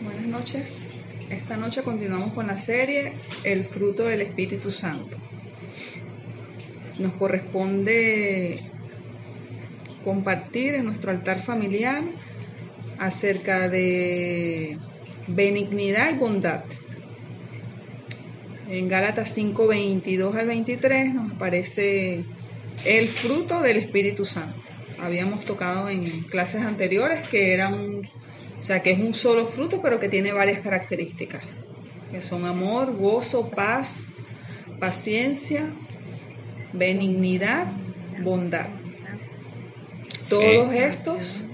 Buenas noches. Esta noche continuamos con la serie El fruto del Espíritu Santo. Nos corresponde compartir en nuestro altar familiar acerca de benignidad y bondad. En Gálatas 5, 22 al 23 nos aparece el fruto del Espíritu Santo. Habíamos tocado en clases anteriores que que es un solo fruto, pero que tiene varias características, que son amor, gozo, paz, paciencia, benignidad, bondad. Todos estos,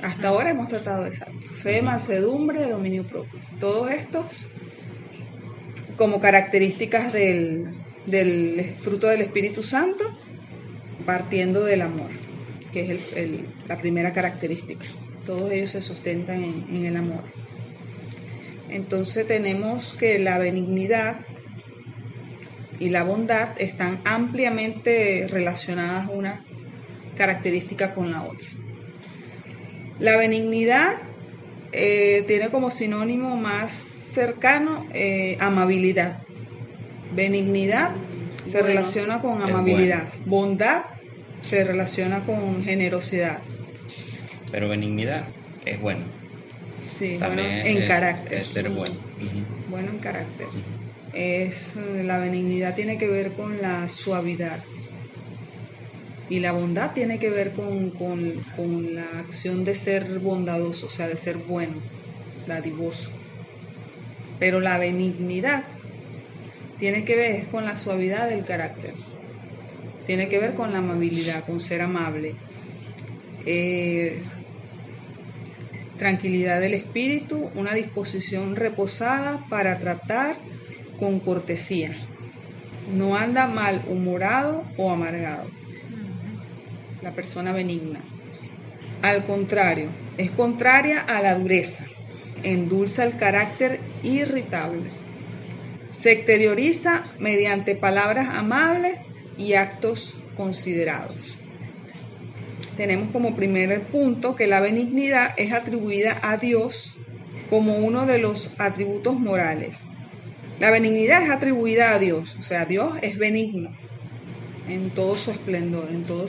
hasta ahora hemos tratado de fe, mansedumbre, dominio propio. Todos estos como características del fruto del Espíritu Santo, partiendo del amor, que es la primera característica. Todos ellos se sustentan en el amor. Entonces tenemos que la benignidad y la bondad están ampliamente relacionadas una característica con la otra. La benignidad tiene como sinónimo más cercano amabilidad. Benignidad se relaciona con amabilidad. Bondad se relaciona con generosidad. Pero benignidad es bueno. Sí, también bueno en carácter. Es ser bueno. Bueno en carácter. La benignidad tiene que ver con la suavidad. Y la bondad tiene que ver con la acción de ser bondadoso, o sea, de ser bueno, dadivoso. Pero la benignidad tiene que ver con la suavidad del carácter. Tiene que ver con la amabilidad, con ser amable. Tranquilidad del espíritu, una disposición reposada para tratar con cortesía. No anda malhumorado o amargado. La persona benigna. Al contrario, es contraria a la dureza. Endulza el carácter irritable. Se exterioriza mediante palabras amables y actos considerados. Tenemos como primer punto que la benignidad es atribuida a Dios como uno de los atributos morales. La benignidad es atribuida a Dios, o sea, Dios es benigno en todo su esplendor, en todo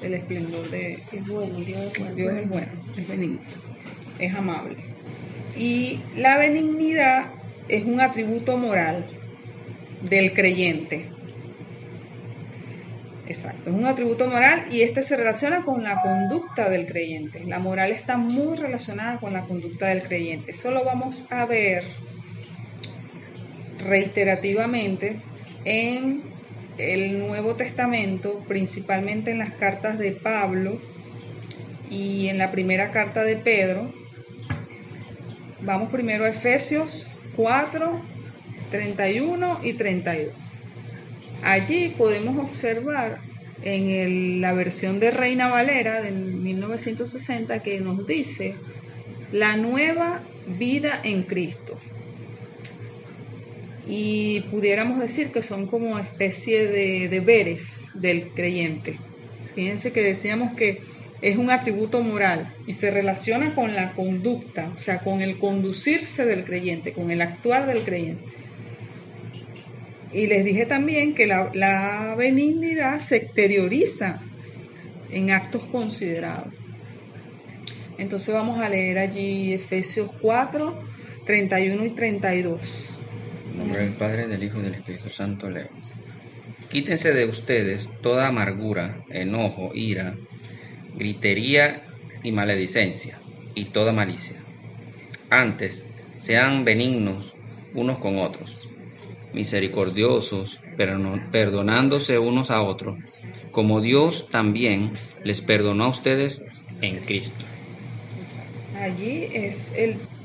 el esplendor de... Es bueno, Dios es bueno, es benigno, es amable. Y la benignidad es un atributo moral del creyente. Exacto, es un atributo moral y este se relaciona con la conducta del creyente. La moral está muy relacionada con la conducta del creyente. Eso lo vamos a ver reiterativamente en el Nuevo Testamento, principalmente en las cartas de Pablo y en la primera carta de Pedro. Vamos primero a Efesios 4, 31 y 32. Allí podemos observar en la versión de Reina Valera de 1960 que nos dice la nueva vida en Cristo. Y pudiéramos decir que son como especie de deberes del creyente. Fíjense que decíamos que es un atributo moral y se relaciona con la conducta, o sea, con el conducirse del creyente, con el actuar del creyente. Y les dije también que la benignidad se exterioriza en actos considerados. Entonces vamos a leer allí Efesios 4, 31 y 32. En nombre del Padre, del Hijo y del Espíritu Santo leo. Quítense de ustedes toda amargura, enojo, ira, gritería y maledicencia, y toda malicia. Antes, sean benignos unos con otros, misericordiosos, perdonándose unos a otros, como Dios también les perdonó a ustedes en Cristo. Allí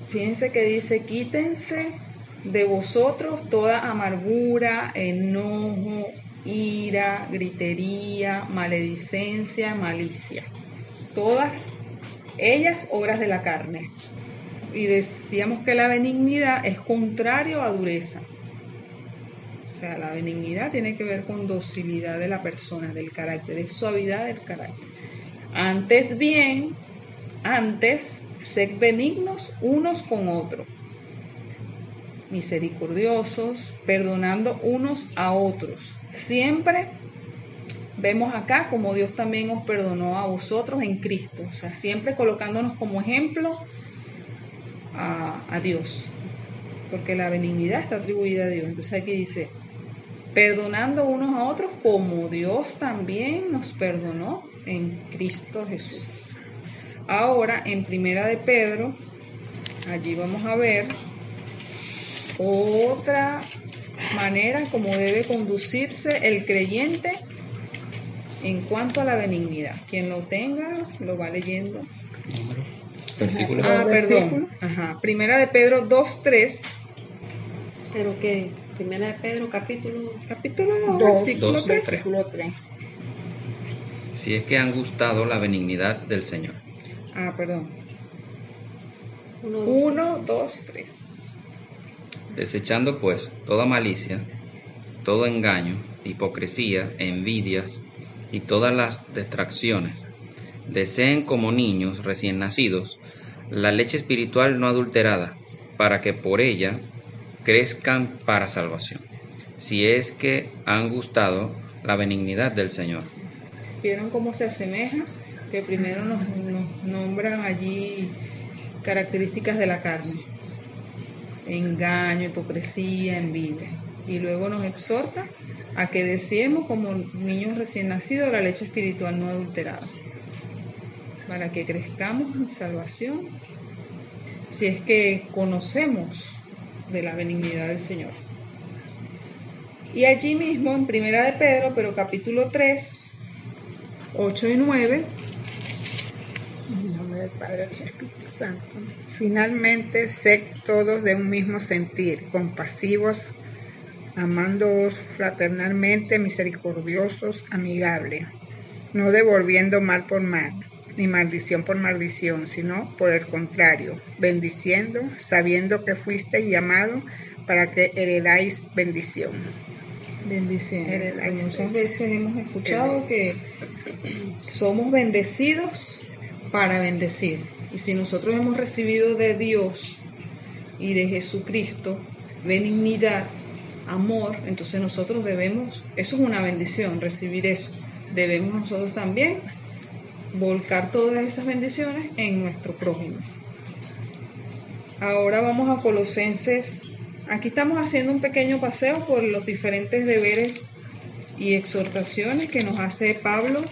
fíjense que dice, quítense de vosotros toda amargura, enojo, ira, gritería, maledicencia, malicia. Todas ellas obras de la carne. Y decíamos que la benignidad es contrario a dureza. O sea, la benignidad tiene que ver con docilidad de la persona, del carácter, es suavidad del carácter. Antes Sed benignos unos con otros, misericordiosos, perdonando unos a otros. Siempre vemos acá como Dios también os perdonó a vosotros en Cristo. O sea, siempre colocándonos como ejemplo a Dios. Porque la benignidad está atribuida a Dios. Entonces aquí dice, perdonando unos a otros como Dios también nos perdonó en Cristo Jesús. Ahora, en Primera de Pedro, allí vamos a ver otra manera como debe conducirse el creyente en cuanto a la benignidad. Quien lo tenga, lo va leyendo. Versículo. Perdón. Primera de Pedro 2:3. ¿Pero qué? Primera de Pedro, capítulo 2, versículo 3. versículo 3. Si es que han gustado la benignidad del Señor. Perdón. 1, 1, 2, 3. Desechando pues toda malicia, todo engaño, hipocresía, envidias y todas las distracciones, deseen como niños recién nacidos la leche espiritual no adulterada, para que por ella crezcan para salvación, si es que han gustado la benignidad del Señor. ¿Vieron cómo se asemeja? Que primero nos nombran allí características de la carne: engaño, hipocresía, envidia. Y luego nos exhorta a que deseemos como niños recién nacidos la leche espiritual no adulterada, para que crezcamos en salvación, si es que conocemos de la benignidad del Señor. Y allí mismo en Primera de Pedro, pero capítulo 3, 8 y 9. En nombre del Padre y del Espíritu Santo. Finalmente, sed todos de un mismo sentir, compasivos, amándoos fraternalmente, misericordiosos, amigables, no devolviendo mal por mal, ni maldición por maldición, sino por el contrario, bendiciendo, sabiendo que fuisteis llamados para que heredáis bendición. Bendición. Heredáis. Muchas veces hemos escuchado que somos bendecidos para bendecir. Y si nosotros hemos recibido de Dios y de Jesucristo benignidad, amor, entonces nosotros debemos, eso es una bendición, recibir eso. Debemos nosotros también volcar todas esas bendiciones en nuestro prójimo. Ahora vamos a Colosenses. Aquí estamos haciendo un pequeño paseo por los diferentes deberes y exhortaciones que nos hace Pablo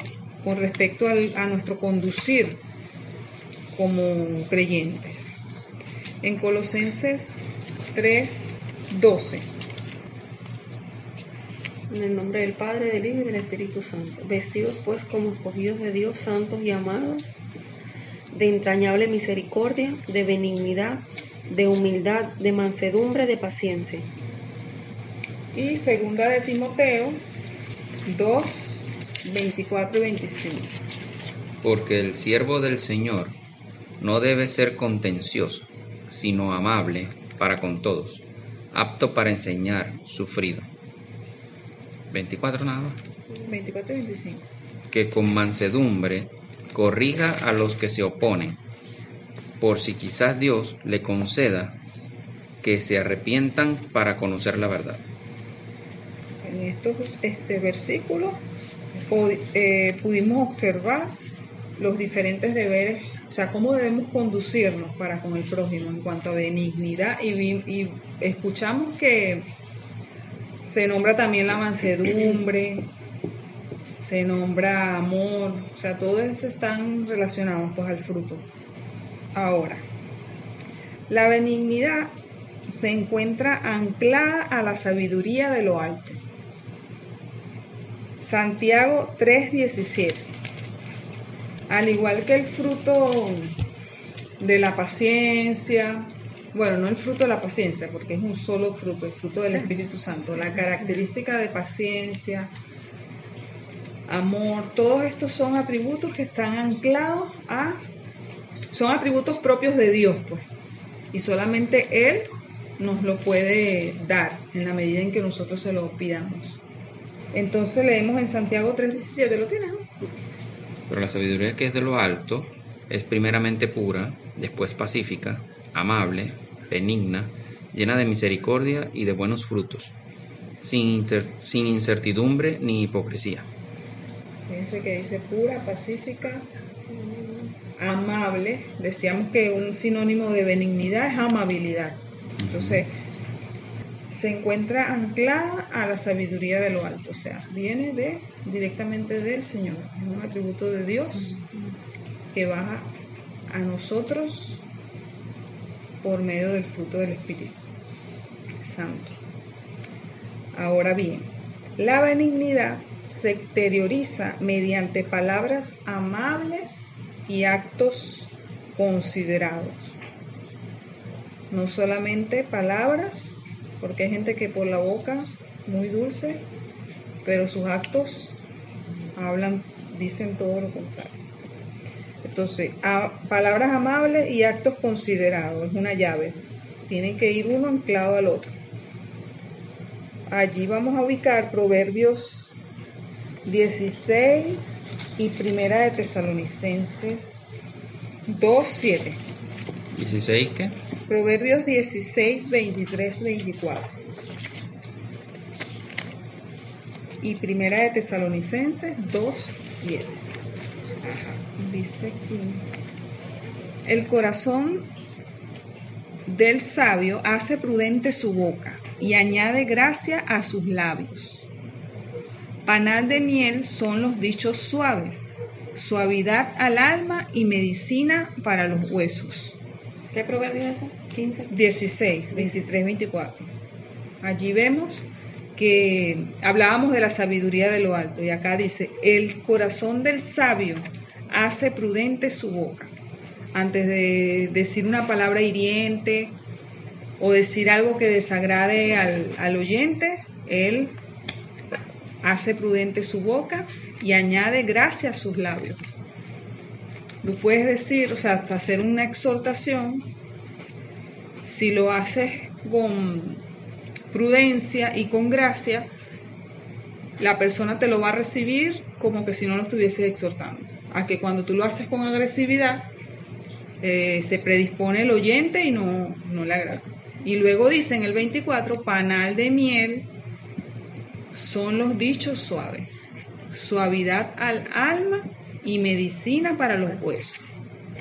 con respecto a nuestro conducir como creyentes. En Colosenses 3:12. En el nombre del Padre, del Hijo y del Espíritu Santo. Vestidos pues como escogidos de Dios, santos y amados, de entrañable misericordia, de benignidad, de humildad, de mansedumbre, de paciencia. Y segunda de Timoteo 2, 24 y 25. Porque el siervo del Señor no debe ser contencioso, sino amable para con todos, apto para enseñar, sufrido. 24 nada más. 24 y 25. Que con mansedumbre corrija a los que se oponen, por si quizás Dios le conceda que se arrepientan para conocer la verdad. En estos versículos pudimos observar los diferentes deberes, o sea, cómo debemos conducirnos para con el prójimo en cuanto a benignidad, y escuchamos que se nombra también la mansedumbre, se nombra amor, o sea, todos esos están relacionados pues al fruto. Ahora, la benignidad se encuentra anclada a la sabiduría de lo alto. Santiago 3:17. Al igual que el fruto de la paciencia, bueno, no el fruto de la paciencia, porque es un solo fruto, el fruto del Espíritu Santo, la característica de paciencia, amor, todos estos son atributos que están anclados son atributos propios de Dios, pues, y solamente Él nos lo puede dar en la medida en que nosotros se lo pidamos. Entonces leemos en Santiago 3:17, ¿lo tienes? Pero la sabiduría que es de lo alto es primeramente pura, después pacífica, amable, benigna, llena de misericordia y de buenos frutos, sin incertidumbre ni hipocresía. Fíjense que dice pura, pacífica, amable. Decíamos que un sinónimo de benignidad es amabilidad. Entonces, se encuentra anclada a la sabiduría de lo alto, o sea, viene directamente del Señor, es un atributo de Dios que baja a nosotros por medio del fruto del Espíritu Santo. Ahora bien, la benignidad se exterioriza mediante palabras amables y actos considerados. No solamente palabras, porque hay gente que por la boca muy dulce, pero sus actos dicen todo lo contrario. Entonces, palabras amables y actos considerados, es una llave. Tienen que ir uno anclado al otro. Allí vamos a ubicar Proverbios 16 y Primera de Tesalonicenses 2:7. ¿16 qué? Proverbios 16, 23, 24. Y Primera de Tesalonicenses 2:7. Dice aquí: el corazón del sabio hace prudente su boca y añade gracia a sus labios. Panal de miel son los dichos suaves, suavidad al alma y medicina para los huesos. ¿Qué proverbio es ese? 15. 16, 23, 24. Allí vemos que hablábamos de la sabiduría de lo alto y acá dice: el corazón del sabio hace prudente su boca. Antes de decir una palabra hiriente o decir algo que desagrade al oyente, él hace prudente su boca y añade gracia a sus labios. Tú puedes decir, o sea, hacer una exhortación, si lo haces con prudencia y con gracia, la persona te lo va a recibir como que si no lo estuvieses exhortando. A que cuando tú lo haces con agresividad, se predispone el oyente y no le agrada. Y luego dice en el 24, panal de miel son los dichos suaves, suavidad al alma y medicina para los huesos.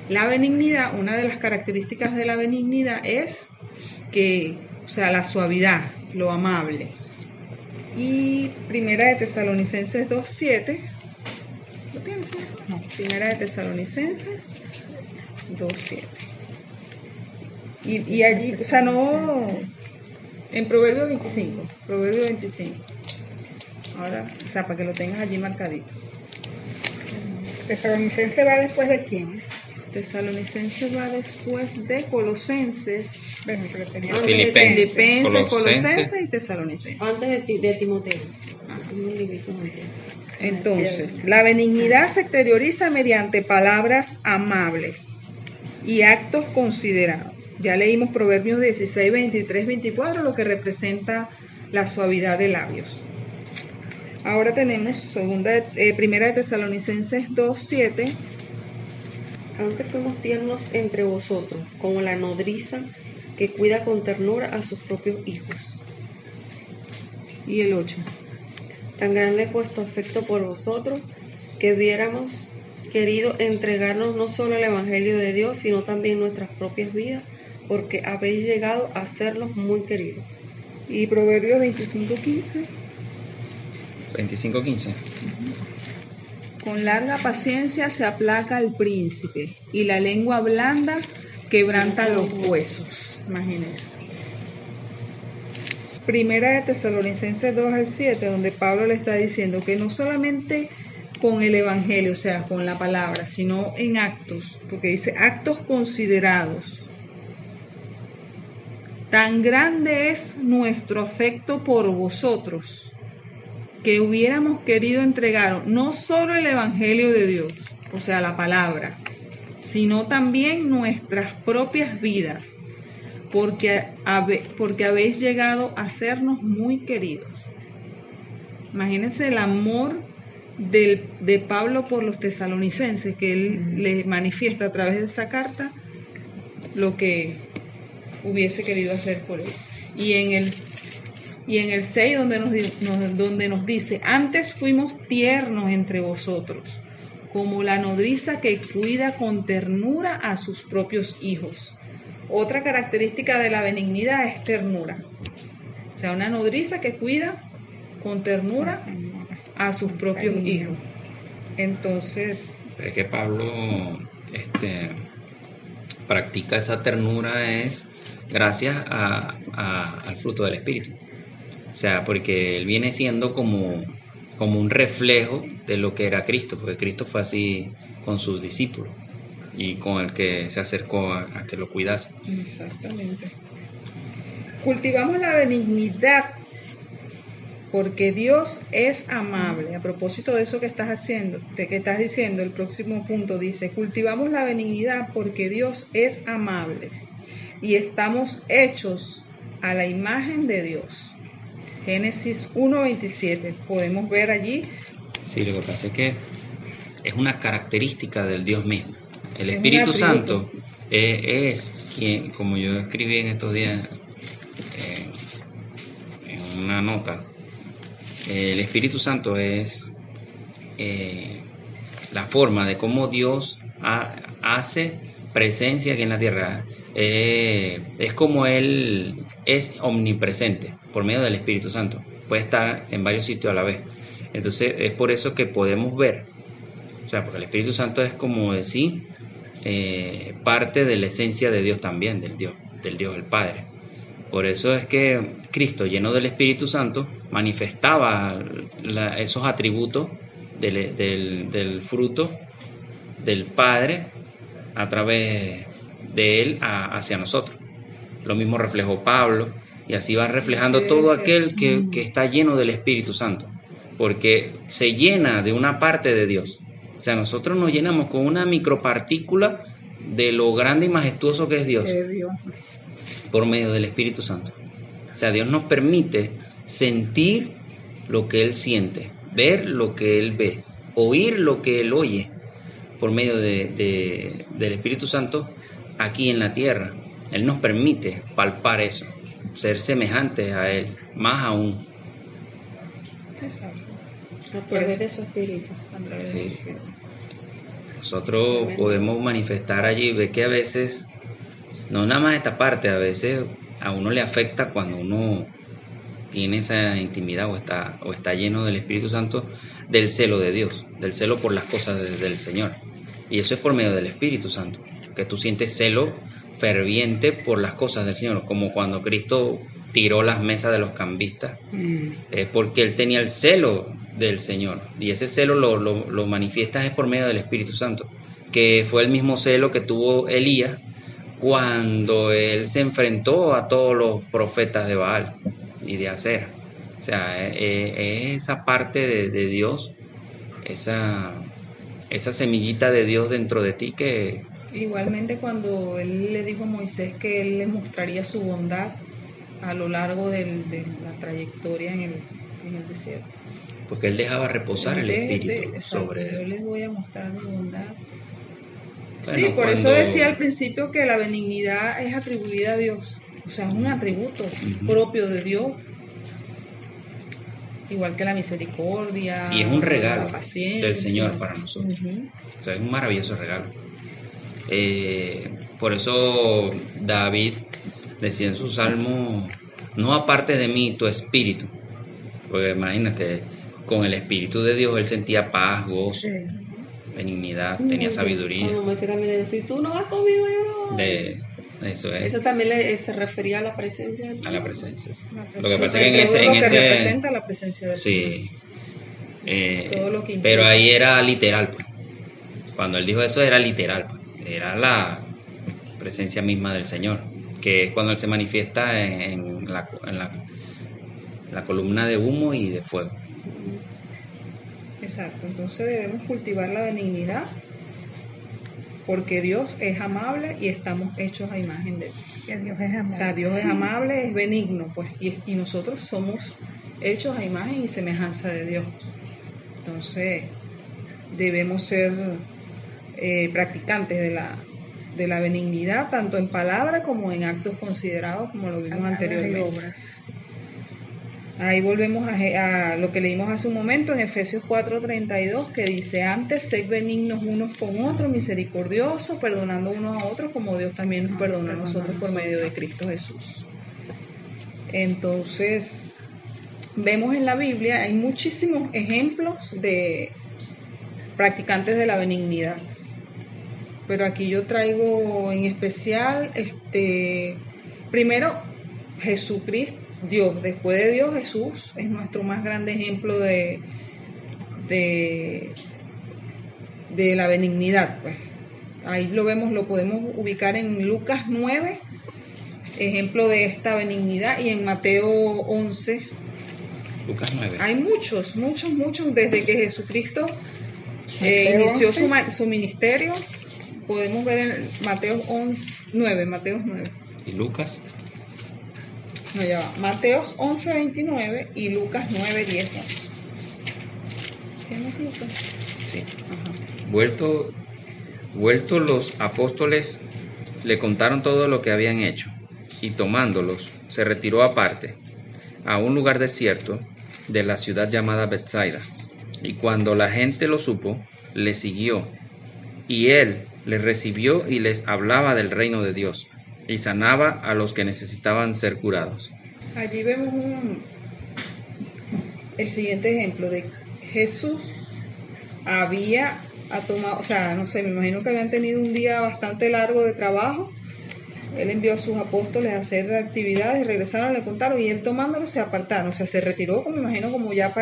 La benignidad, una de las características de la benignidad es que, o sea, la suavidad, lo amable. Y Primera de Tesalonicenses 2:7. ¿Lo tienes? No. Primera de Tesalonicenses 2:7. Y allí, o sea, no, en Proverbio 25. Proverbio 25. Ahora, o sea, para que lo tengas allí marcadito. Tesalonicense va después de quién? Tesalonicenses va después de Colosenses. Bueno, pero tenía Filipenses, Colosenses y Tesalonicenses. Antes de Timoteo. Un librito antiguo. Entonces, la benignidad se exterioriza mediante palabras amables y actos considerados. Ya leímos Proverbios 16, 23, 24, lo que representa la suavidad de labios. Ahora tenemos Primera de Tesalonicenses 2:7. Antes fuimos tiernos entre vosotros, como la nodriza que cuida con ternura a sus propios hijos. Y el 8. Tan grande es vuestro afecto por vosotros, que hubiéramos querido entregarnos no solo al Evangelio de Dios, sino también nuestras propias vidas, porque habéis llegado a serlos muy queridos. Y Proverbios 25:15. 25:15. Con larga paciencia se aplaca el príncipe, y la lengua blanda quebranta los huesos. Imagínense. Primera de Tesalonicenses 2:7, donde Pablo le está diciendo que no solamente con el Evangelio, o sea, con la palabra, sino en actos, porque dice actos considerados. Tan grande es nuestro afecto por vosotros, que hubiéramos querido entregar no solo el Evangelio de Dios, o sea, la palabra, sino también nuestras propias vidas, porque habéis llegado a sernos muy queridos. Imagínense el amor de Pablo por los tesalonicenses, que él les manifiesta a través de esa carta lo que hubiese querido hacer por él. Y en el 6 donde nos dice: antes fuimos tiernos entre vosotros, como la nodriza que cuida con ternura a sus propios hijos. Otra característica de la benignidad es ternura. O sea, una nodriza que cuida con ternura a sus propios hijos. Entonces... Pero es que Pablo practica esa ternura es gracias al fruto del Espíritu. O sea, porque él viene siendo como un reflejo de lo que era Cristo, porque Cristo fue así con sus discípulos y con el que se acercó a que lo cuidase. Exactamente. Cultivamos la benignidad porque Dios es amable. A propósito de eso que estás diciendo, el próximo punto dice: cultivamos la benignidad porque Dios es amable y estamos hechos a la imagen de Dios. Génesis 1:27. Podemos ver allí. Sí, lo que pasa es que es una característica del Dios mismo. El Espíritu Santo es quien, como yo escribí en estos días en una nota, el Espíritu Santo es la forma de cómo Dios hace presencia aquí en la tierra. Es como Él es omnipresente por medio del Espíritu Santo. Puede estar en varios sitios a la vez. Entonces es por eso que podemos ver, o sea, porque el Espíritu Santo es como decir parte de la esencia de Dios también, del Dios el Padre. Por eso es que Cristo, lleno del Espíritu Santo, manifestaba esos atributos del fruto del Padre a través de Él hacia nosotros. Lo mismo reflejó Pablo, y así va reflejando todo aquel que está lleno del Espíritu Santo, porque se llena de una parte de Dios. O sea, nosotros nos llenamos con una micropartícula de lo grande y majestuoso que es Dios por medio del Espíritu Santo. O sea, Dios nos permite sentir lo que Él siente, ver lo que Él ve, oír lo que Él oye por medio del Espíritu Santo aquí en la tierra. Él nos permite palpar eso, ser semejantes a Él, más aún. Exacto. A través de su Espíritu. Sí. Nosotros podemos manifestar allí, ve que a veces, no nada más esta parte, a veces a uno le afecta cuando uno tiene esa intimidad o está lleno del Espíritu Santo, del celo de Dios, del celo por las cosas del Señor. Y eso es por medio del Espíritu Santo, que tú sientes celo ferviente por las cosas del Señor, como cuando Cristo tiró las mesas de los cambistas, es porque Él tenía el celo del Señor, y ese celo lo manifiestas es por medio del Espíritu Santo, que fue el mismo celo que tuvo Elías cuando él se enfrentó a todos los profetas de Baal y de Acera. O sea, es esa parte de Dios, esa semillita de Dios dentro de ti que... Igualmente cuando él le dijo a Moisés que él le mostraría su bondad a lo largo de la trayectoria en el desierto. Porque él dejaba reposar el Espíritu sobre él. Yo les voy a mostrar mi bondad. Bueno, sí, por eso decía al principio que la benignidad es atribuida a Dios. O sea, es un atributo propio de Dios. Igual que la misericordia. Y es un regalo la paciencia del Señor para nosotros. O sea, es un maravilloso regalo. Por eso David decía en su salmo: no apartes de mí tu espíritu. Porque imagínate, con el Espíritu de Dios él sentía paz, gozo, benignidad, tenía sabiduría. Cuando Moisés también le decía: si tú no vas conmigo, yo no. Eso es. Eso también se refería a la presencia del Señor. A la presencia. Sí. Lo que pasa es que en ese representa la presencia del sí. Todo lo que pero ahí era literal, pues. Cuando él dijo eso era literal, pues. Era la presencia misma del Señor, que es cuando él se manifiesta en la columna de humo y de fuego. Exacto, entonces debemos cultivar la benignidad porque Dios es amable y estamos hechos a imagen de Él. Que Dios es amable. O sea, Dios es amable, es benigno, pues, y nosotros somos hechos a imagen y semejanza de Dios. Entonces, debemos ser practicantes de la benignidad, tanto en palabra como en actos considerados, como lo vimos anteriormente. Ahí volvemos a lo que leímos hace un momento en Efesios 4:32, que dice: antes sed benignos unos con otros, misericordiosos, perdonando unos a otros, como Dios también nos perdona a nosotros por medio de Cristo Jesús. Entonces, vemos en la Biblia, hay muchísimos ejemplos de practicantes de la benignidad. Pero aquí yo traigo en especial, primero, Jesucristo, Dios. Después de Dios, Jesús es nuestro más grande ejemplo de la benignidad, pues. Ahí lo vemos, lo podemos ubicar en Lucas 9, ejemplo de esta benignidad, y en Mateo 11. Lucas 9. Hay muchos, desde que Jesucristo inició su ministerio. Podemos ver en Mateo 9. ¿Y Lucas? No, ya va. Mateos 11:29 y Lucas 9:10. ¿Tienes Lucas? Sí. Ajá. Vueltos los apóstoles, le contaron todo lo que habían hecho, y tomándolos, se retiró aparte, a un lugar desierto de la ciudad llamada Betsaida. Y cuando la gente lo supo, le siguió, y él les recibió y les hablaba del reino de Dios, y sanaba a los que necesitaban ser curados. Allí vemos el siguiente ejemplo de Jesús. Ha tomado, o sea, no sé, me imagino que habían tenido un día bastante largo de trabajo. Él envió a sus apóstoles a hacer actividades, regresaron, le contaron, y él tomándolos se apartaron, o sea, se retiró, como me imagino, como ya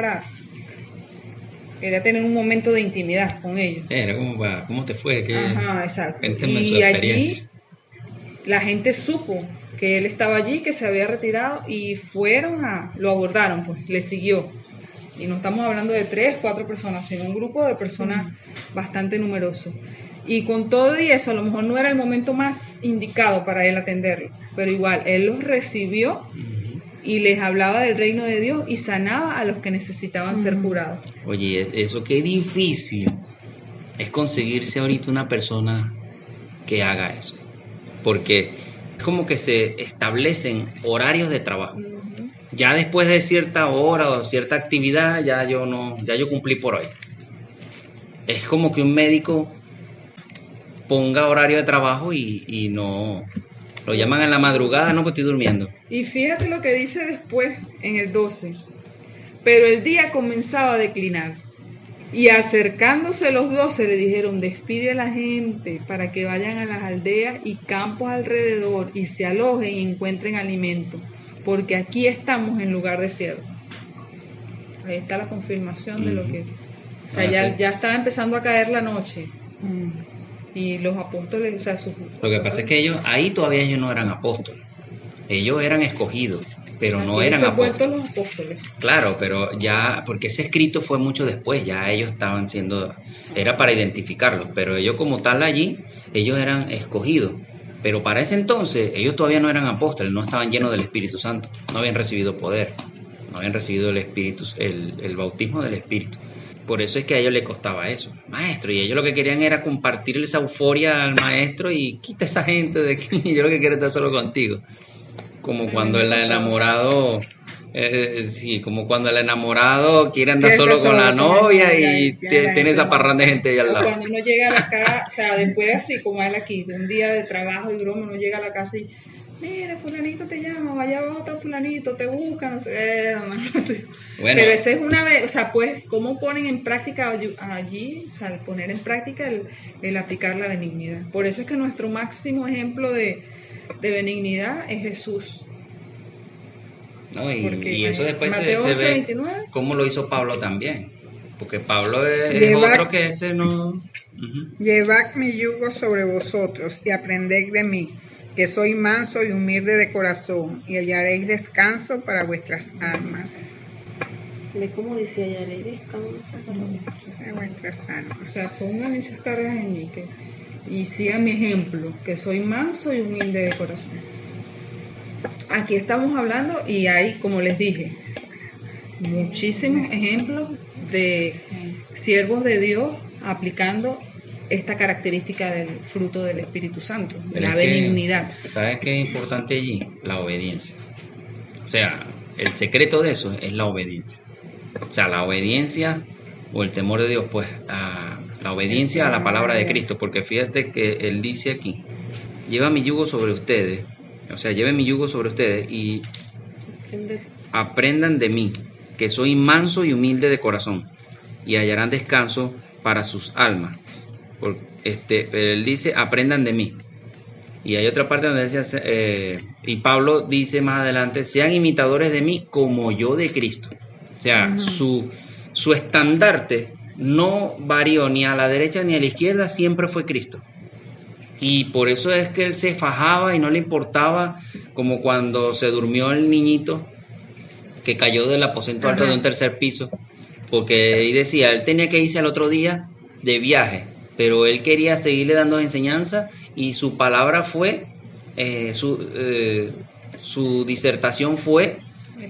quería tener un momento de intimidad con ellos. Era como para, ¿cómo te fue? Ajá, exacto. Cuéntame su Y experiencia. allí la gente supo que él estaba allí, que se había retirado, y lo abordaron, pues, le siguió. Y no estamos hablando de 3, 4 personas, sino un grupo de personas bastante numeroso. Y con todo y eso, a lo mejor no era el momento más indicado para él atenderlo, pero igual, él los recibió y les hablaba del reino de Dios y sanaba a los que necesitaban ser curados. Oye, eso qué difícil es conseguirse ahorita una persona que haga eso, porque es como que se establecen horarios de trabajo. Ya después de cierta hora o cierta actividad, ya yo cumplí por hoy. Es como que un médico ponga horario de trabajo y no lo llaman en la madrugada, no, pues estoy durmiendo. Y fíjate lo que dice después en el 12. Pero el día comenzaba a declinar, y acercándose los 12 le dijeron: despide a la gente para que vayan a las aldeas y campos alrededor y se alojen y encuentren alimento, porque aquí estamos en lugar desierto. Ahí está la confirmación de lo que... O sea, ya estaba empezando a caer la noche. Y los apóstoles, o sea, lo que pasa es que ellos no eran apóstoles. Ellos eran escogidos, pero no eran apóstoles. Los apóstoles. Claro, pero ya, porque ese escrito fue mucho después, ya ellos estaban era para identificarlos, pero ellos como tal allí, ellos eran escogidos. Pero para ese entonces, ellos todavía no eran apóstoles, no estaban llenos del Espíritu Santo, no habían recibido poder, no habían recibido el Espíritu, el bautismo del Espíritu. Por eso es que a ellos les costaba eso, maestro, y ellos lo que querían era compartir esa euforia al maestro y quita esa gente de aquí, yo lo que quiero es estar solo contigo. Como cuando el enamorado, como cuando el enamorado quiere andar solo con la novia y tiene esa parranda de gente ahí al lado. Cuando uno llega a la casa, o sea, después así como él aquí, de un día de trabajo y broma, uno llega a la casa y, mira, fulanito te llama, vaya abajo está fulanito, te busca, no sé, no sé. Bueno. Pero esa es una vez, o sea, pues, ¿cómo ponen en práctica allí, o sea, el poner en práctica el aplicar la benignidad? Por eso es que nuestro máximo ejemplo de benignidad es Jesús. No, y eso después se ve 29. Cómo lo hizo Pablo también, porque Pablo es otro que ese no... Llevad mi yugo sobre vosotros y aprended de mí, que soy manso y humilde de corazón, y hallaréis descanso para vuestras almas. Ve como dice, hallaréis descanso para vuestras almas. O sea, pongan esas cargas en mí y sigan mi ejemplo, que soy manso y humilde de corazón. Aquí estamos hablando y hay, como les dije, muchísimos ejemplos de siervos de Dios aplicando esta característica del fruto del Espíritu Santo, de Pero la es que, benignidad. ¿sabes qué es importante allí? La obediencia. O sea, el secreto de eso es la obediencia. O sea, la obediencia o el temor de Dios, pues la obediencia a la palabra de Cristo, porque fíjate que Él dice aquí, lleva mi yugo sobre ustedes, o sea, lleven mi yugo sobre ustedes y aprendan de mí, que soy manso y humilde de corazón, y hallarán descanso para sus almas. Pero Él dice, aprendan de mí. Y hay otra parte donde dice, y Pablo dice más adelante, sean imitadores de mí como yo de Cristo. O sea, su estandarte no varió ni a la derecha ni a la izquierda, siempre fue Cristo. Y por eso es que él se fajaba y no le importaba, como cuando se durmió el niñito que cayó del aposento alto de un tercer piso, porque él decía, él tenía que irse al otro día de viaje, pero él quería seguirle dando enseñanza y su palabra fue, su disertación fue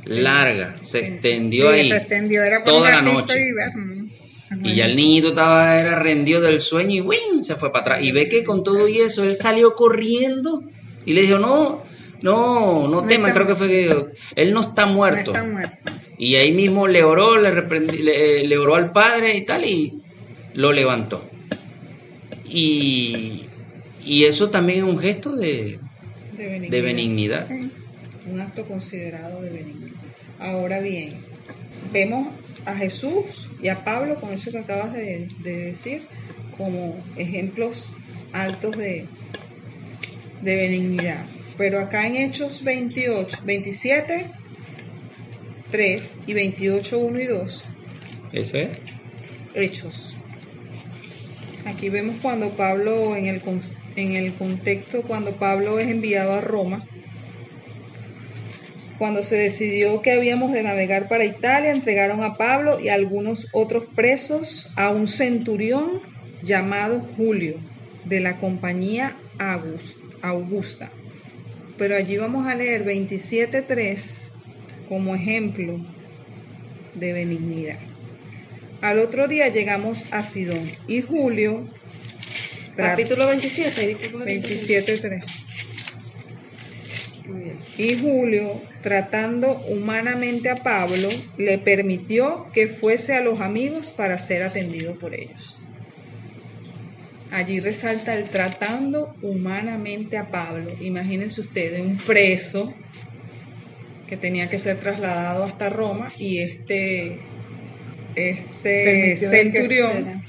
larga, se extendió ahí era toda la noche. Y ya el niñito era rendido del sueño y ¡wing! Se fue para atrás. Y ve que con todo y eso él salió corriendo y le dijo, no teman, creo que fue que él no está muerto. No está muerto. Y ahí mismo le oró, le oró al Padre y tal, y lo levantó. Y eso también es un gesto de benignidad. Sí. Un acto considerado de benignidad. Ahora bien, vemos a Jesús y a Pablo, con eso que acabas de decir, como ejemplos altos de benignidad. Pero acá en Hechos 27, 3 y 28, 1 y 2. ¿Ese es? Hechos. Aquí vemos cuando Pablo, en el contexto, cuando Pablo es enviado a Roma, cuando se decidió que habíamos de navegar para Italia, entregaron a Pablo y a algunos otros presos a un centurión llamado Julio, de la compañía Augusta. Pero allí vamos a leer 27:3 como ejemplo de benignidad. Al otro día llegamos a Sidón y Julio, capítulo 27, 27:3. Y Julio, tratando humanamente a Pablo, le permitió que fuese a los amigos para ser atendido por ellos. Allí resalta el tratando humanamente a Pablo. Imagínense ustedes, un preso que tenía que ser trasladado hasta Roma y este centurión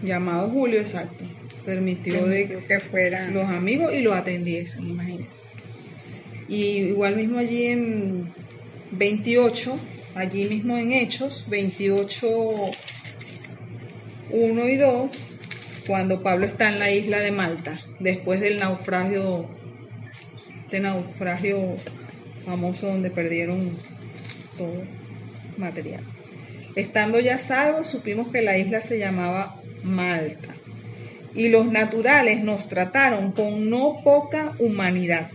llamado Julio, exacto, permitió de que fueran los amigos y lo atendiesen, imagínense. Y igual mismo allí en 28, allí mismo en Hechos 28, 1 y 2, cuando Pablo está en la isla de Malta, después del naufragio, este naufragio famoso donde perdieron todo material. Estando ya salvos, supimos que la isla se llamaba Malta, y los naturales nos trataron con no poca humanidad,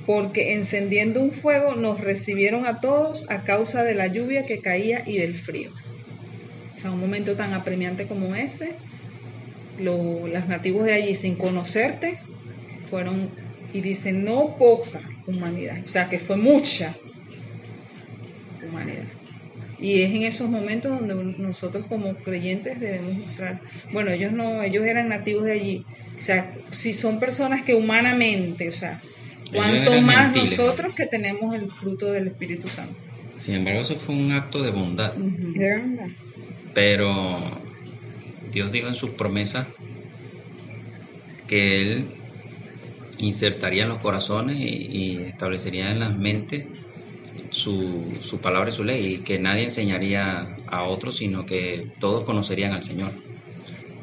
porque encendiendo un fuego nos recibieron a todos a causa de la lluvia que caía y del frío. O sea, un momento tan apremiante como ese, los nativos de allí, sin conocerte, fueron, y dicen, no poca humanidad, o sea, que fue mucha humanidad. Y es en esos momentos donde nosotros como creyentes debemos mostrar, bueno, ellos eran nativos de allí, o sea, si son personas que humanamente, o sea, cuanto más gentiles, nosotros que tenemos el fruto del Espíritu Santo. Sin embargo, eso fue un acto de bondad. Uh-huh. Pero Dios dijo en sus promesas que Él insertaría en los corazones y establecería en las mentes su palabra y su ley, y que nadie enseñaría a otros, sino que todos conocerían al Señor.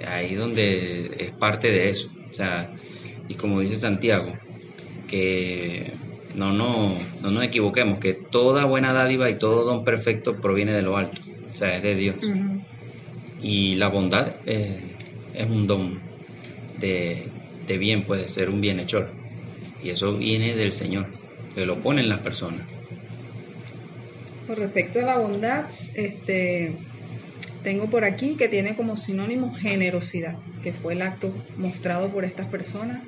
Ahí donde es parte de eso. O sea, y como dice Santiago, que no nos equivoquemos, que toda buena dádiva y todo don perfecto proviene de lo alto, o sea, es de Dios. Uh-huh. Y la bondad es un don de bien, puede ser un bienhechor, y eso viene del Señor, que lo pone en las personas. Con respecto a la bondad, tengo por aquí que tiene como sinónimo generosidad, que fue el acto mostrado por estas personas,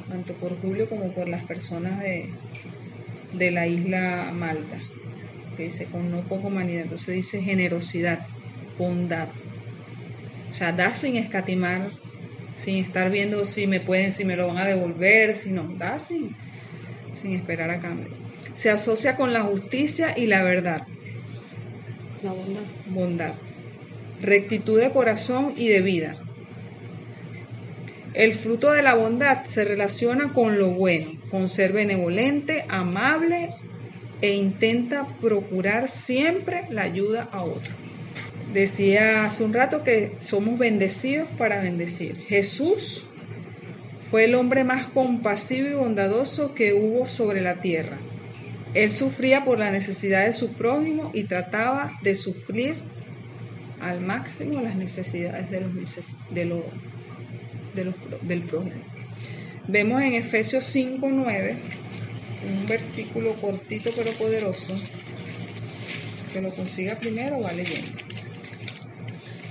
tanto por Julio como por las personas de la isla Malta, que dice con no poca humanidad. Entonces dice generosidad, bondad. O sea, da sin escatimar, sin estar viendo si me lo van a devolver, sino da sin esperar a cambio. Se asocia con la justicia y la verdad. La bondad. Bondad. Rectitud de corazón y de vida. El fruto de la bondad se relaciona con lo bueno, con ser benevolente, amable e intenta procurar siempre la ayuda a otro. Decía hace un rato que somos bendecidos para bendecir. Jesús fue el hombre más compasivo y bondadoso que hubo sobre la tierra. Él sufría por la necesidad de su prójimo y trataba de suplir al máximo las necesidades del prójimo. Vemos en Efesios 5:9, un versículo cortito pero poderoso, que lo consiga primero va leyendo.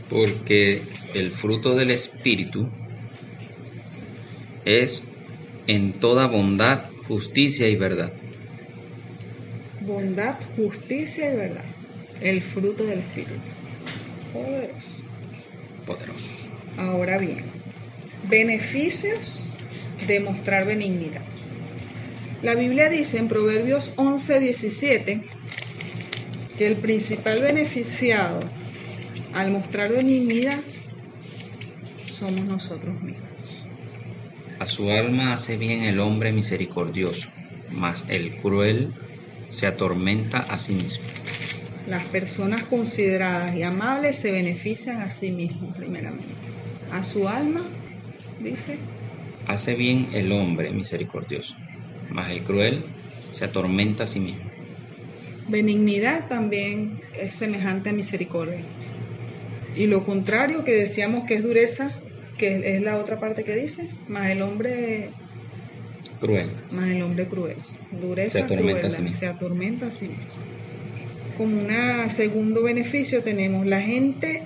Porque el fruto del Espíritu es en toda bondad, justicia y verdad. Bondad, justicia y verdad. El fruto del Espíritu. Poderoso. Ahora bien, beneficios de mostrar benignidad. La Biblia dice en Proverbios 11:17 que el principal beneficiado al mostrar benignidad somos nosotros mismos. A su alma hace bien el hombre misericordioso, mas el cruel se atormenta a sí mismo. Las personas consideradas y amables se benefician a sí mismos primeramente. A su alma, dice, hace bien el hombre misericordioso, mas el cruel se atormenta a sí mismo. Benignidad también es semejante a misericordia. Y lo contrario que decíamos que es dureza, que es la otra parte que dice, más el hombre cruel. Dureza, se atormenta, crueldad, se atormenta a sí mismo. Como un segundo beneficio tenemos, la gente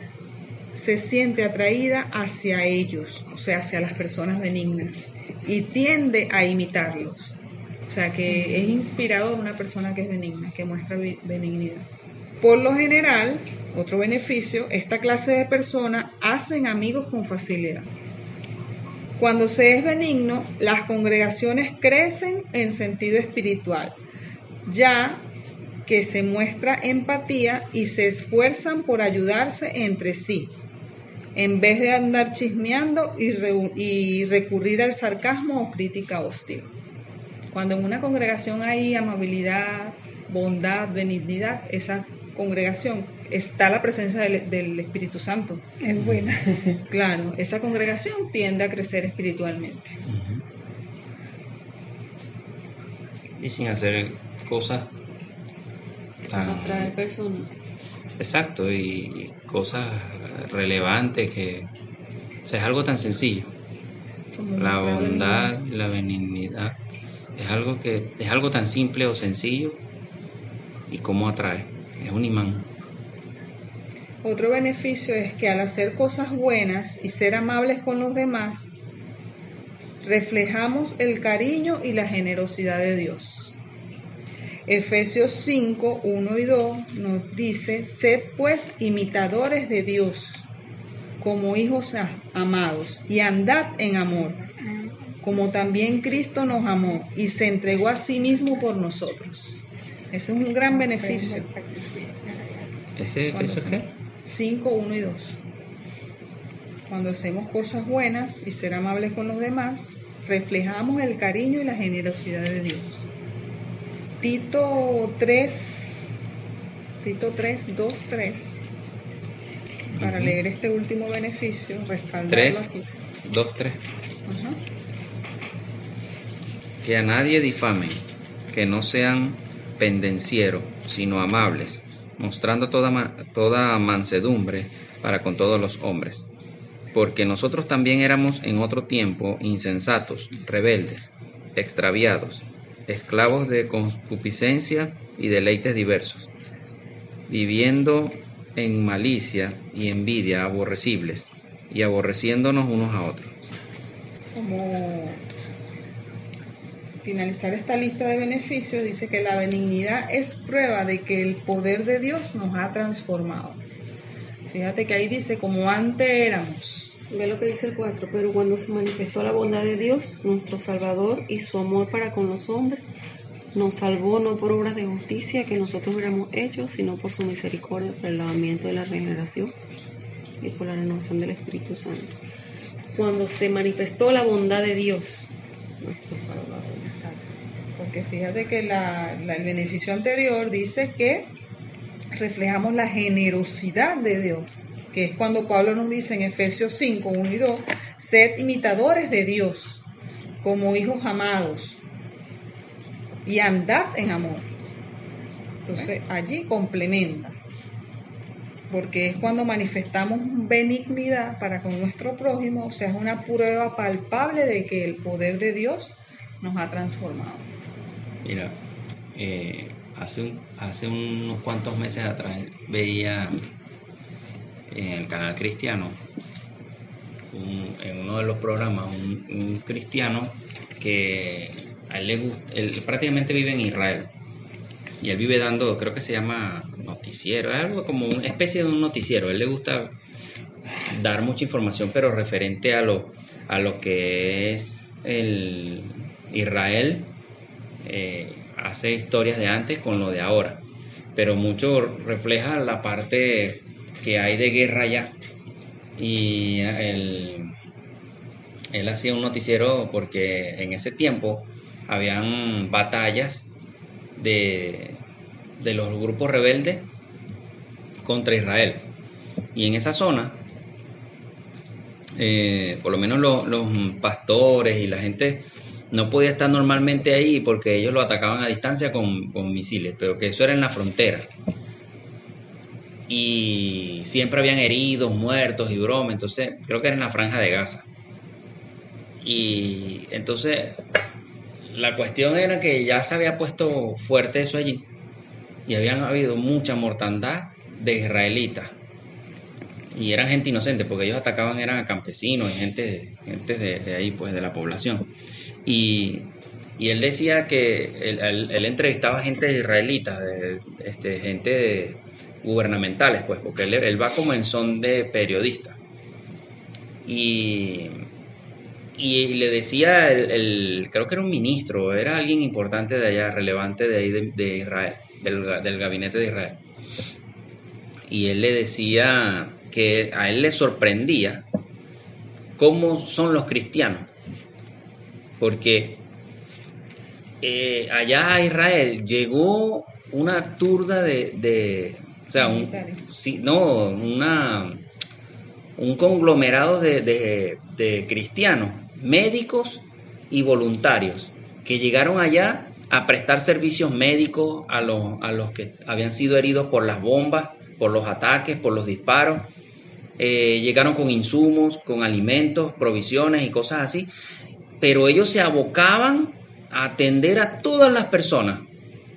se siente atraída hacia ellos, o sea, hacia las personas benignas, y tiende a imitarlos. O sea, que es inspirador una persona que es benigna, que muestra benignidad. Por lo general, otro beneficio, esta clase de personas hacen amigos con facilidad. Cuando se es benigno, las congregaciones crecen en sentido espiritual, ya que se muestra empatía y se esfuerzan por ayudarse entre sí, en vez de andar chismeando y recurrir al sarcasmo o crítica hostil. Cuando en una congregación hay amabilidad, bondad, benignidad, esa congregación está la presencia del Espíritu Santo. Es buena. Claro, esa congregación tiende a crecer espiritualmente. Y sin hacer cosas Para atraer personas. Exacto, y cosas relevantes que, o sea, es algo tan sencillo. La bondad, la benignidad, es algo tan simple o sencillo, y cómo atrae, es un imán. Otro beneficio es que al hacer cosas buenas y ser amables con los demás, reflejamos el cariño y la generosidad de Dios. Efesios 5, 1 y 2 nos dice, sed pues imitadores de Dios, como hijos amados, y andad en amor, como también Cristo nos amó y se entregó a sí mismo por nosotros. Ese es un gran beneficio. ¿Eso es qué? 5, 1 y 2. Cuando hacemos cosas buenas y ser amables con los demás, reflejamos el cariño y la generosidad de Dios. Tito 3, 2, 3. Para leer este último beneficio, respaldarlo 3, aquí. 2, 3. Ajá. Que a nadie difamen, que no sean pendencieros, sino amables, mostrando toda mansedumbre para con todos los hombres. Porque nosotros también éramos en otro tiempo insensatos, rebeldes, extraviados, esclavos de concupiscencia y deleites diversos, viviendo en malicia y envidia, aborrecibles, y aborreciéndonos unos a otros. Como finalizar esta lista de beneficios, dice que la benignidad es prueba de que el poder de Dios nos ha transformado. Fíjate que ahí dice, como antes éramos. Ve lo que dice el 4, pero cuando se manifestó la bondad de Dios, nuestro Salvador, y su amor para con los hombres, nos salvó no por obras de justicia que nosotros hubiéramos hecho, sino por su misericordia, por el lavamiento de la regeneración y por la renovación del Espíritu Santo. Cuando se manifestó la bondad de Dios, nuestro Salvador. Exacto. Porque fíjate que el beneficio anterior dice que reflejamos la generosidad de Dios, que es cuando Pablo nos dice en Efesios 5, 1 y 2, sed imitadores de Dios como hijos amados y andad en amor. Entonces allí complementa, porque es cuando manifestamos benignidad para con nuestro prójimo, o sea, es una prueba palpable de que el poder de Dios nos ha transformado. Mira, hace unos cuantos meses atrás veía en el canal cristiano, en uno de los programas, un cristiano que a él le gusta, él prácticamente vive en Israel, y él vive dando, creo que se llama noticiero, es algo como una especie de un noticiero. A él le gusta dar mucha información, pero referente a lo que es el Israel, hace historias de antes con lo de ahora, pero mucho refleja la parte que hay de guerra allá. Y él hacía un noticiero porque en ese tiempo habían batallas de los grupos rebeldes contra Israel, y en esa zona por lo menos los pastores y la gente no podía estar normalmente ahí porque ellos lo atacaban a distancia con misiles, pero que eso era en la frontera, y siempre habían heridos, muertos y broma. Entonces creo que era en la Franja de Gaza, y entonces la cuestión era que ya se había puesto fuerte eso allí, y habían habido mucha mortandad de israelitas, y eran gente inocente porque ellos atacaban, eran a campesinos y gente de ahí, pues, de la población. Y él decía que él entrevistaba gente israelita, gente gubernamentales, pues, porque él va como en son de periodista, y le decía creo que era un ministro, era alguien importante de allá, relevante de ahí de Israel, del gabinete de Israel, y él le decía que a él le sorprendía cómo son los cristianos, porque allá a Israel llegó una turda o sea, un conglomerado de cristianos, médicos y voluntarios, que llegaron allá a prestar servicios médicos a los que habían sido heridos por las bombas, por los ataques, por los disparos. Llegaron con insumos, con alimentos, provisiones y cosas así, pero ellos se abocaban a atender a todas las personas,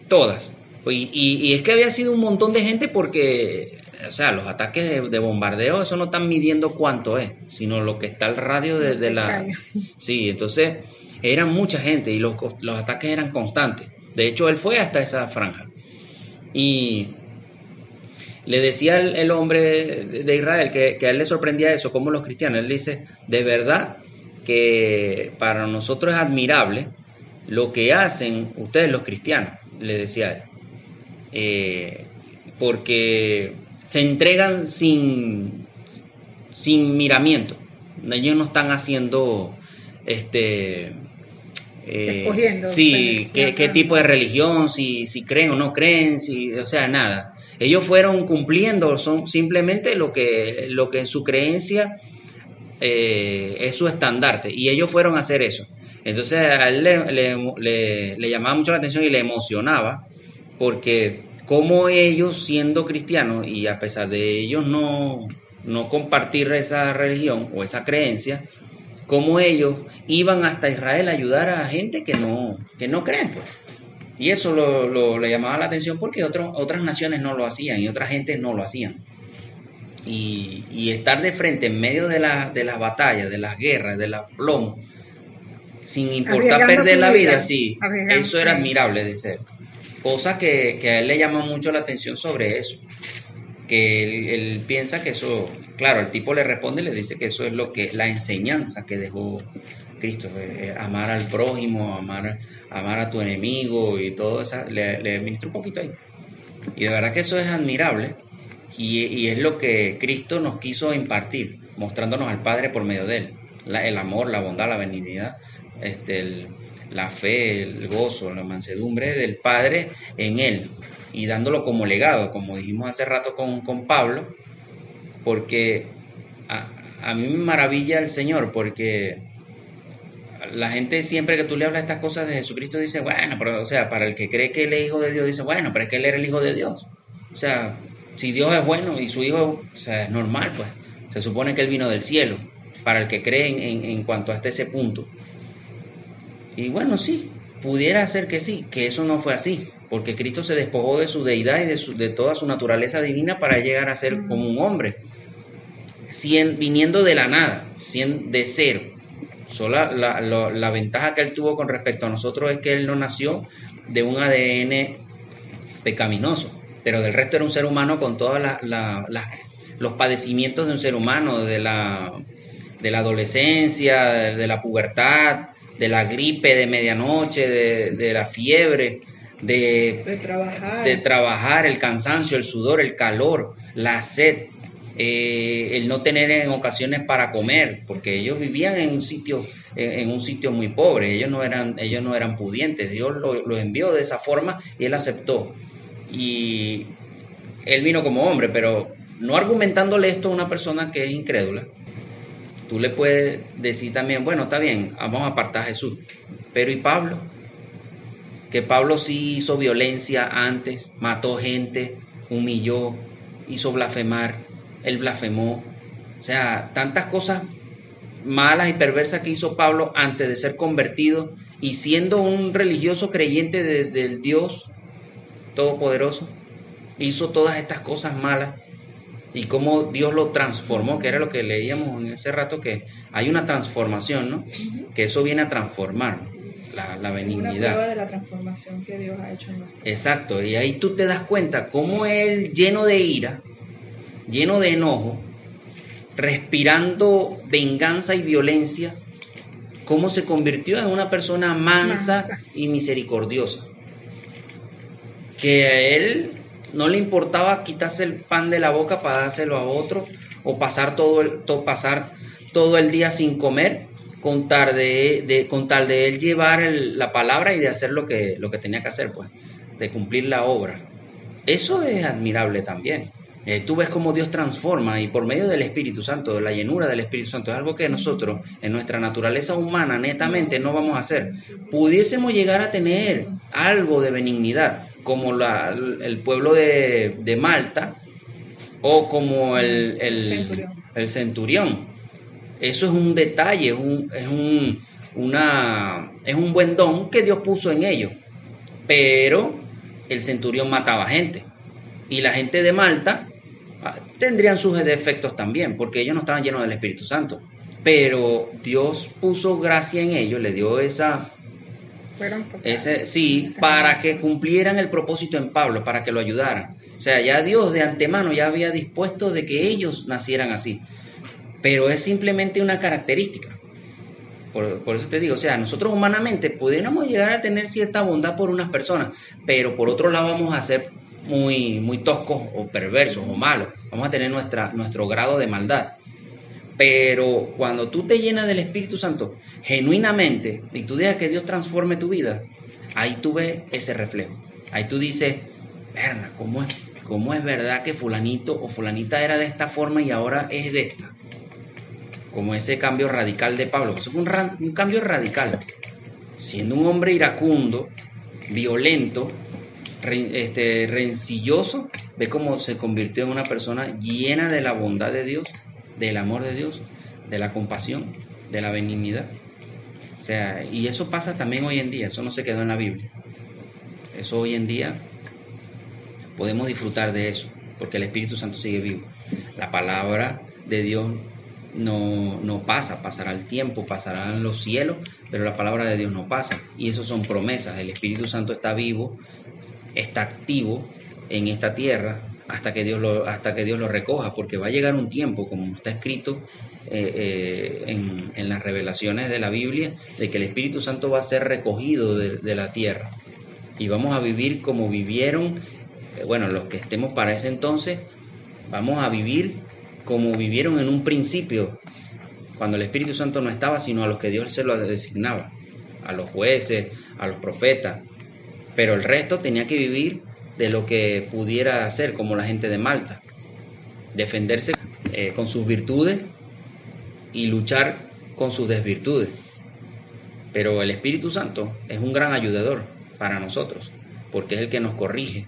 todas. Y es que había sido un montón de gente porque, o sea, los ataques de bombardeo, eso no están midiendo cuánto es, sino lo que está al radio de la... Sí, entonces eran mucha gente y los ataques eran constantes. De hecho, él fue hasta esa franja. Y le decía el hombre de Israel que a él le sorprendía eso, como los cristianos. Él dice, de verdad que para nosotros es admirable lo que hacen ustedes los cristianos, le decía él, porque se entregan sin miramiento. Ellos no están haciendo escogiendo sí, qué tipo de religión, si creen o no creen, o sea, nada. Ellos fueron cumpliendo, son simplemente lo que en su creencia es su estandarte, y ellos fueron a hacer eso. Entonces a él le llamaba mucho la atención y le emocionaba, porque como ellos, siendo cristianos y a pesar de ellos no compartir esa religión o esa creencia, como ellos iban hasta Israel a ayudar a gente que no creen, pues. Y eso le llamaba la atención porque otras naciones no lo hacían y otras gentes no lo hacían. Y estar de frente en medio de las batallas, de las guerras, de los plomos, sin importar Arriesgando perder tu la vida, vida, sí, arriesgando, eso era sí. admirable de ser. Cosa que a él le llama mucho la atención sobre eso. Que él piensa que eso, claro, el tipo le responde y le dice que eso es la enseñanza que dejó Cristo, amar al prójimo, amar a tu enemigo y todo eso, le ministró un poquito ahí. Y de verdad que eso es admirable y es lo que Cristo nos quiso impartir, mostrándonos al Padre por medio de él, el amor, la bondad, la benignidad, la fe, el gozo, la mansedumbre del Padre en él y dándolo como legado, como dijimos hace rato con Pablo, porque a mí me maravilla el Señor, porque la gente siempre que tú le hablas estas cosas de Jesucristo dice, bueno, pero o sea, para el que cree que él es hijo de Dios, dice, bueno, pero es que él era el hijo de Dios. O sea, si Dios es bueno y su hijo, o sea, es normal, pues. Se supone que él vino del cielo, para el que cree en cuanto hasta ese punto. Y bueno, sí, pudiera ser que sí, que eso no fue así, porque Cristo se despojó de su deidad y de toda su naturaleza divina para llegar a ser como un hombre, viniendo de la nada, de cero. Solo la ventaja que él tuvo con respecto a nosotros es que él no nació de un ADN pecaminoso, pero del resto era un ser humano con todos los padecimientos de un ser humano, de la adolescencia, de la pubertad, de la gripe de medianoche, de la fiebre, de trabajar, el cansancio, el sudor, el calor, la sed, el no tener en ocasiones para comer, porque ellos vivían en un sitio muy pobre, ellos no eran pudientes, Dios lo envió de esa forma y él aceptó. Y él vino como hombre, pero no argumentándole esto a una persona que es incrédula. Tú le puedes decir también, bueno, está bien, vamos a apartar a Jesús. Pero ¿y Pablo? Que Pablo sí hizo violencia antes, mató gente, humilló, hizo blasfemar, él blasfemó. O sea, tantas cosas malas y perversas que hizo Pablo antes de ser convertido y siendo un religioso creyente del Dios Todopoderoso. Hizo todas estas cosas malas. Y cómo Dios lo transformó, que era lo que leíamos en ese rato, que hay una transformación, ¿no? Que eso viene a transformar la benignidad. Una prueba de la transformación que Dios ha hecho en nosotros. Exacto, y ahí tú te das cuenta cómo él, lleno de ira, lleno de enojo, respirando venganza y violencia, cómo se convirtió en una persona mansa y misericordiosa. Que a él no le importaba quitarse el pan de la boca para dárselo a otro o pasar todo el día sin comer con tal de él llevar la palabra y de hacer lo que tenía que hacer, pues, de cumplir la obra. Eso es admirable también. Tú ves cómo Dios transforma y por medio del Espíritu Santo, de la llenura del Espíritu Santo, es algo que nosotros en nuestra naturaleza humana netamente no vamos a hacer. Pudiésemos llegar a tener algo de benignidad, como el pueblo de Malta o como el centurión. Eso es un detalle, es un buen don que Dios puso en ellos. Pero el centurión mataba gente y la gente de Malta tendrían sus defectos también, porque ellos no estaban llenos del Espíritu Santo. Pero Dios puso gracia en ellos, le dio para que cumplieran el propósito en Pablo, para que lo ayudaran. O sea, ya Dios de antemano ya había dispuesto de que ellos nacieran así. Pero es simplemente una característica. Por eso te digo, o sea, nosotros humanamente pudiéramos llegar a tener cierta bondad por unas personas, pero por otro lado vamos a ser muy, muy toscos o perversos o malos. Vamos a tener nuestro grado de maldad. Pero cuando tú te llenas del Espíritu Santo genuinamente y tú dejas que Dios transforme tu vida, ahí tú ves ese reflejo. Ahí tú dices, verga, ¿cómo es verdad que fulanito o fulanita era de esta forma y ahora es de esta? Como ese cambio radical de Pablo. Eso fue un cambio radical. Siendo un hombre iracundo, violento, rencilloso, ve cómo se convirtió en una persona llena de la bondad de Dios, del amor de Dios, de la compasión, de la benignidad. O sea, y eso pasa también hoy en día, eso no se quedó en la Biblia. Eso hoy en día podemos disfrutar de eso, porque el Espíritu Santo sigue vivo. La palabra de Dios no pasa, pasará el tiempo, pasarán los cielos, pero la palabra de Dios no pasa. Y eso son promesas. El Espíritu Santo está vivo, está activo en esta tierra hasta que Dios lo recoja, porque va a llegar un tiempo, como está escrito en las revelaciones de la Biblia, de que el Espíritu Santo va a ser recogido de la tierra. Y vamos a vivir como vivieron, los que estemos para ese entonces, vamos a vivir como vivieron en un principio, cuando el Espíritu Santo no estaba, sino a los que Dios se lo designaba, a los jueces, a los profetas. Pero el resto tenía que vivir de lo que pudiera hacer, como la gente de Malta, defenderse con sus virtudes y luchar con sus desvirtudes. Pero el Espíritu Santo es un gran ayudador para nosotros, porque es el que nos corrige,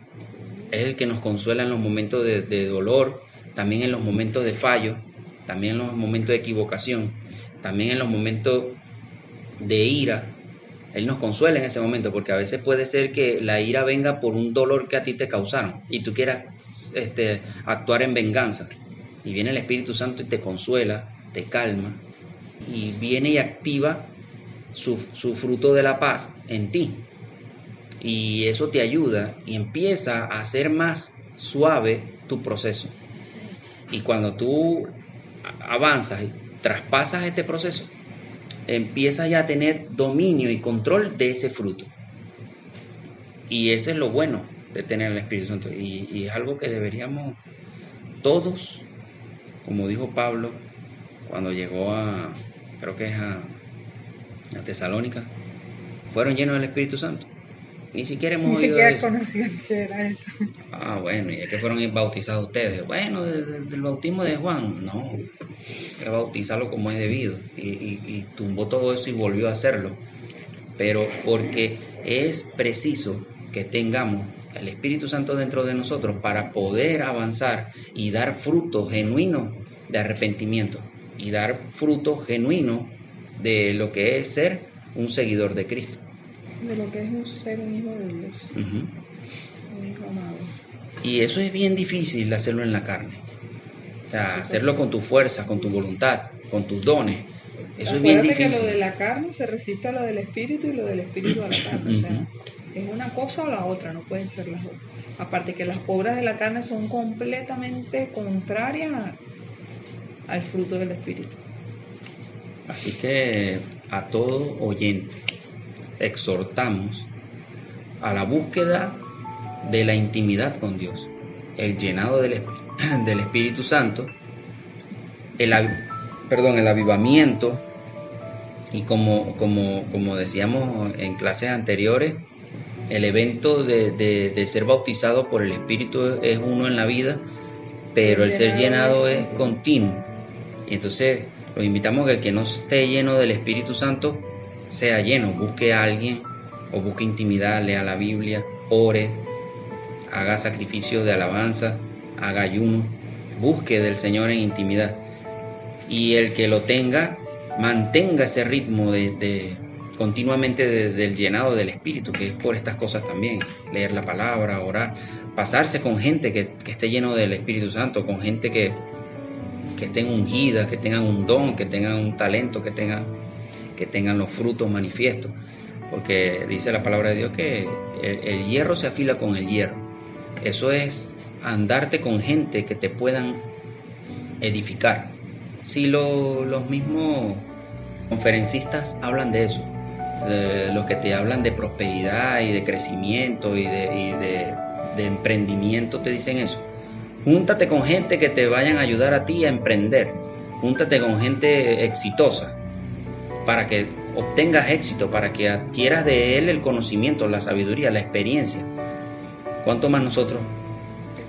es el que nos consuela en los momentos de dolor, también en los momentos de fallo, también en los momentos de equivocación, también en los momentos de ira. Él nos consuela en ese momento, porque a veces puede ser que la ira venga por un dolor que a ti te causaron y tú quieras actuar en venganza. Y viene el Espíritu Santo y te consuela, te calma y viene y activa su fruto de la paz en ti. Y eso te ayuda y empieza a hacer más suave tu proceso. Y cuando tú avanzas y traspasas este proceso, empiezas ya a tener dominio y control de ese fruto. Y ese es lo bueno de tener el Espíritu Santo. Y es algo que deberíamos todos, como dijo Pablo cuando llegó a Tesalónica, fueron llenos del Espíritu Santo. Ni siquiera conocían que era eso. Bueno, ¿y de qué fueron bautizados ustedes? Bueno, del bautismo de Juan. No, que bautizarlo como es debido. Y tumbó todo eso y volvió a hacerlo. Pero porque es preciso que tengamos el Espíritu Santo dentro de nosotros para poder avanzar y dar frutos genuinos de arrepentimiento y dar frutos genuinos de lo que es ser un seguidor de Cristo. De lo que es ser un hijo de Dios. Un hijo amado. Y eso es bien difícil hacerlo en la carne. O sea, hacerlo con tu fuerza, con tu voluntad, con tus dones. Eso es bien difícil. Que lo de la carne se resiste a lo del espíritu y lo del espíritu a la carne. O sea, es una cosa o la otra, no pueden ser las dos. Aparte que las obras de la carne son completamente contrarias al fruto del espíritu. Así que a todo oyente exhortamos a la búsqueda de la intimidad con Dios, el llenado del Espíritu Santo, el avivamiento, y como decíamos en clases anteriores, el evento de ser bautizado por el Espíritu es uno en la vida, pero el ser llenado es continuo. Y entonces los invitamos a que el que no esté lleno del Espíritu Santo sea lleno, busque a alguien o busque intimidad, lea la Biblia, ore, haga sacrificio de alabanza, haga ayuno, busque del Señor en intimidad. Y el que lo tenga, mantenga ese ritmo continuamente del llenado del Espíritu, que es por estas cosas también, leer la palabra, orar, pasarse con gente que esté lleno del Espíritu Santo, con gente que estén ungidas, que tengan un don, que tengan un talento, que tengan los frutos manifiestos, porque dice la palabra de Dios que el hierro se afila con el hierro. Eso es andarte con gente que te puedan edificar. Si los mismos conferencistas hablan de eso, los que te hablan de prosperidad y de crecimiento y de emprendimiento, te dicen eso. Júntate con gente que te vayan a ayudar a ti a emprender. Júntate con gente exitosa para que obtengas éxito, para que adquieras de él el conocimiento, la sabiduría, la experiencia. ¿Cuánto más nosotros?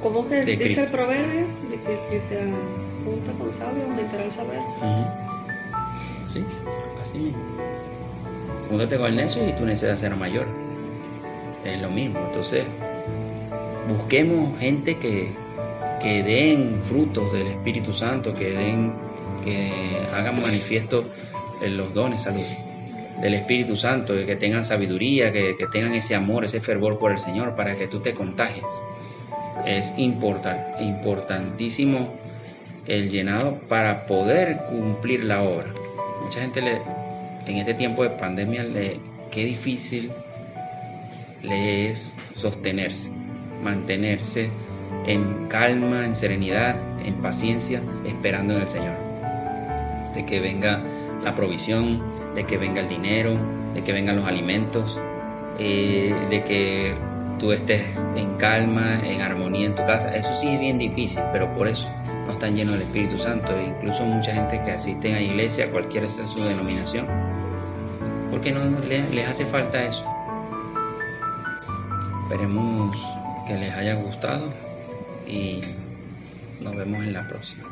¿Cómo que dice el proverbio? De que se junta con sabio, aumentará el saber. Sí, así mismo. Júntate con el necio y tu necedad será mayor. Es lo mismo. Entonces, busquemos gente que den frutos del Espíritu Santo, que hagan manifiesto los dones. Salud. del Espíritu Santo, que tengan sabiduría, que tengan ese amor, ese fervor por el Señor, para que tú te contagies. Es importantísimo el llenado para poder cumplir la obra. Mucha gente en este tiempo de pandemia qué difícil le es sostenerse, mantenerse en calma, en serenidad, en paciencia, esperando en el Señor, de que venga la provisión, de que venga el dinero, de que vengan los alimentos, de que tú estés en calma, en armonía en tu casa. Eso sí es bien difícil, pero por eso no están llenos del Espíritu Santo. Incluso mucha gente que asiste a iglesia, cualquiera sea su denominación, porque no les hace falta eso. Esperemos que les haya gustado y nos vemos en la próxima.